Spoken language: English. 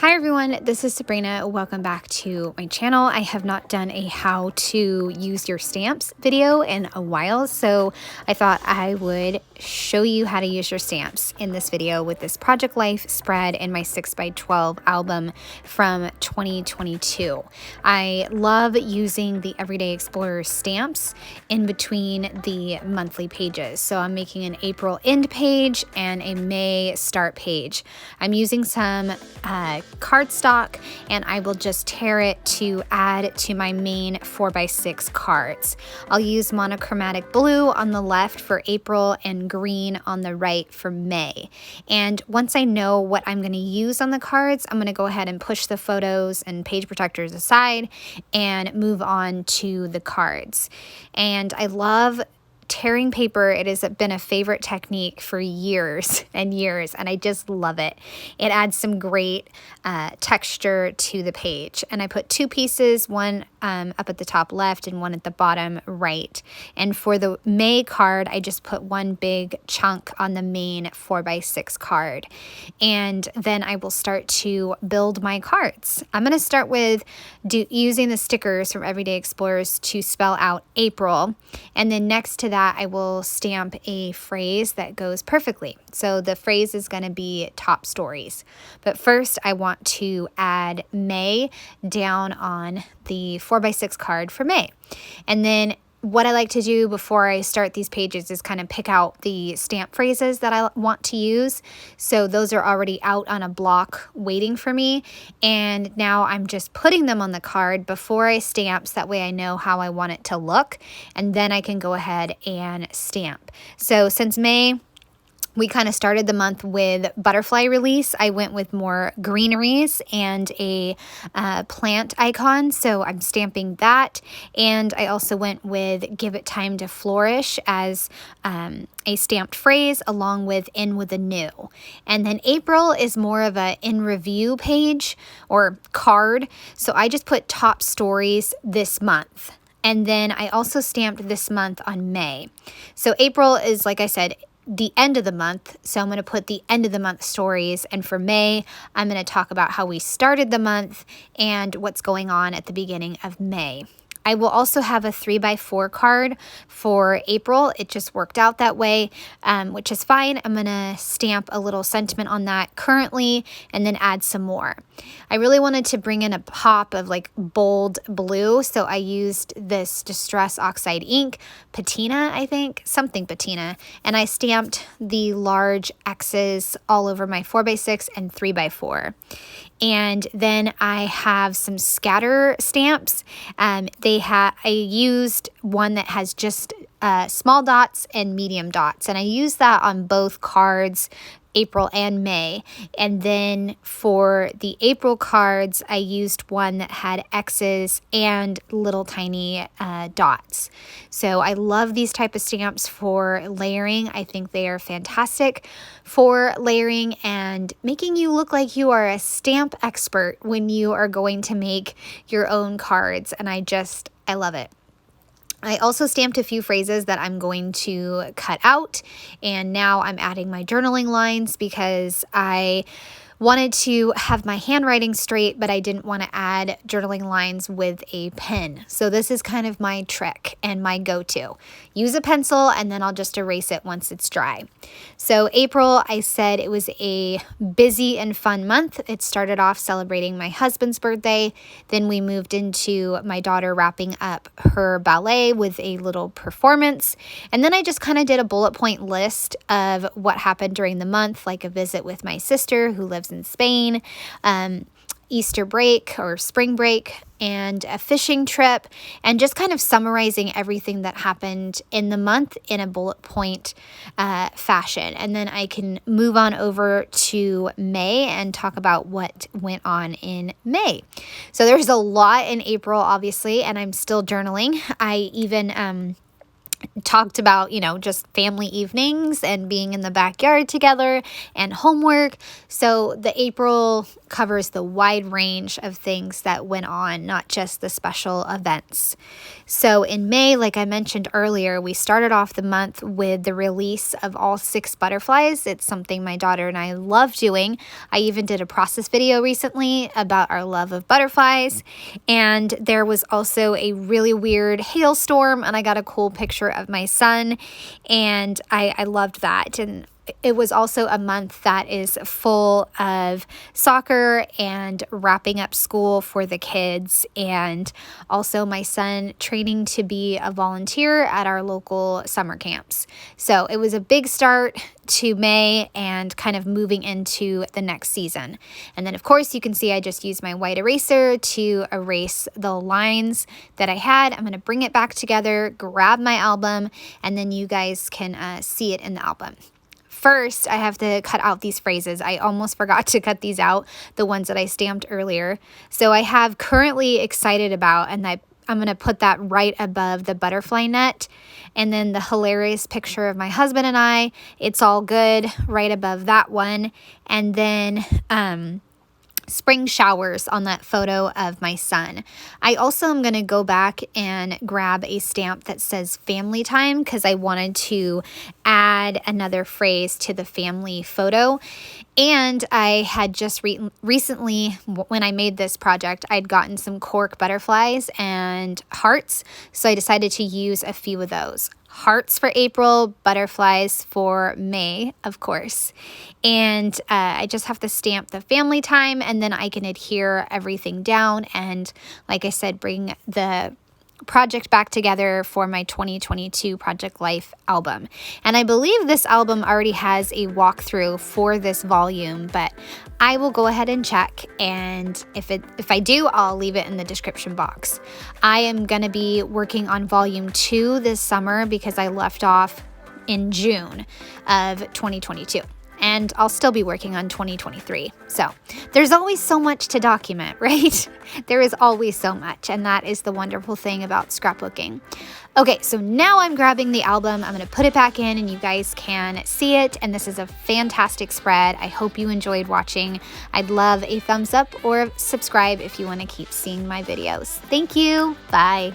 Hi everyone, this is Sabrina. Welcome back to my channel. I have not done a how to use your stamps video in a while, so I thought I would show you how to use your stamps in this video with this Project Life spread and my 6x12 album from 2022. I love using the Everyday Explorer stamps in between the monthly pages. So I'm making an April end page and a May start page. I'm using some cardstock, and I will just tear it to add to my main 4x6 cards. I'll use monochromatic blue on the left for April and green on the right for May. And once I know what I'm going to use on the cards, I'm going to go ahead and push the photos and page protectors aside and move on to the cards. And I love tearing paper. It has been a favorite technique for years and years, and I just love it. It adds some great texture to the page. And I put two pieces, one up at the top left and one at the bottom right. And for the May card, I just put one big chunk on the main 4x6 card. And then I will start to build my cards. I'm going to start with using the stickers from Everyday Explorers to spell out April. And then next to that, I will stamp a phrase that goes perfectly. So the phrase is going to be top stories. But first, I want to add May down on the 4x6 card for May. And then what I like to do before I start these pages is kind of pick out the stamp phrases that I want to use. So those are already out on a block waiting for me. And now I'm just putting them on the card before I stamp, so that way I know how I want it to look. And then I can go ahead and stamp. So since May, we kind of started the month with butterfly release, I went with more greeneries and a plant icon. So I'm stamping that. And I also went with give it time to flourish as a stamped phrase along with in with a new. And then April is more of a in review page or card. So I just put top stories this month. And then I also stamped this month on May. So April is, like I said, the end of the month. So I'm going to put the end of the month stories. And for May, I'm going to talk about how we started the month and what's going on at the beginning of May. I will also have a 3x4 card for April. It just worked out that way, which is fine. I'm going to stamp a little sentiment on that currently and then add some more. I really wanted to bring in a pop of like bold blue, so I used this Distress Oxide ink, patina, I think, something patina, and I stamped the large X's all over my 4x6 and 3x4. And then I have some scatter stamps. I used one that has just small dots and medium dots, and I used that on both cards, April and May. And then for the April cards, I used one that had X's and little tiny dots. So I love these type of stamps for layering. I think they are fantastic for layering and making you look like you are a stamp expert when you are going to make your own cards. And I love it. I also stamped a few phrases that I'm going to cut out, and now I'm adding my journaling lines because I wanted to have my handwriting straight, but I didn't want to add journaling lines with a pen. So this is kind of my trick and my go-to. Use a pencil and then I'll just erase it once it's dry. So April, I said it was a busy and fun month. It started off celebrating my husband's birthday. Then we moved into my daughter wrapping up her ballet with a little performance. And then I just kind of did a bullet point list of what happened during the month, like a visit with my sister who lives in Spain, Easter break or spring break, and a fishing trip, and just kind of summarizing everything that happened in the month in a bullet point fashion. And then I can move on over to May and talk about what went on in May. So there's a lot in April, obviously, and I'm still journaling. I even talked about, just family evenings and being in the backyard together and homework. So the April covers the wide range of things that went on, not just the special events. So in May, like I mentioned earlier, we started off the month with the release of all 6 butterflies. It's something my daughter and I love doing. I even did a process video recently about our love of butterflies. And there was also a really weird hailstorm, and I got a cool picture of my son, and I loved that. And it was also a month that is full of soccer and wrapping up school for the kids, and also my son training to be a volunteer at our local summer camps. So it was a big start to May and kind of moving into the next season. And then of course you can see I just used my white eraser to erase the lines that I had. I'm going to bring it back together, grab my album, and then you guys can see it in the album. First, I have to cut out these phrases. I almost forgot to cut these out, the ones that I stamped earlier. So I have currently excited about, and I'm going to put that right above the butterfly net. And then the hilarious picture of my husband and I, it's all good, right above that one. And then spring showers on that photo of my son. I also am going to go back and grab a stamp that says family time, because I wanted to add another phrase to the family photo. And I had just recently, when I made this project, I'd gotten some cork butterflies and hearts. So I decided to use a few of those. Hearts for April, butterflies for May, of course. And I just have to stamp the family time, and then I can adhere everything down. And like I said, bring the project back together for my 2022 Project Life album. And I believe this album already has a walkthrough for this volume, but I will go ahead and check, and if I do, I'll leave it in the description box. I am going to be working on volume 2 this summer because I left off in June of 2022. And I'll still be working on 2023. So there's always so much to document, right? There is always so much, and that is the wonderful thing about scrapbooking. Okay, so now I'm grabbing the album. I'm going to put it back in and you guys can see it. And this is a fantastic spread. I hope you enjoyed watching. I'd love a thumbs up or subscribe if you want to keep seeing my videos. Thank you. Bye.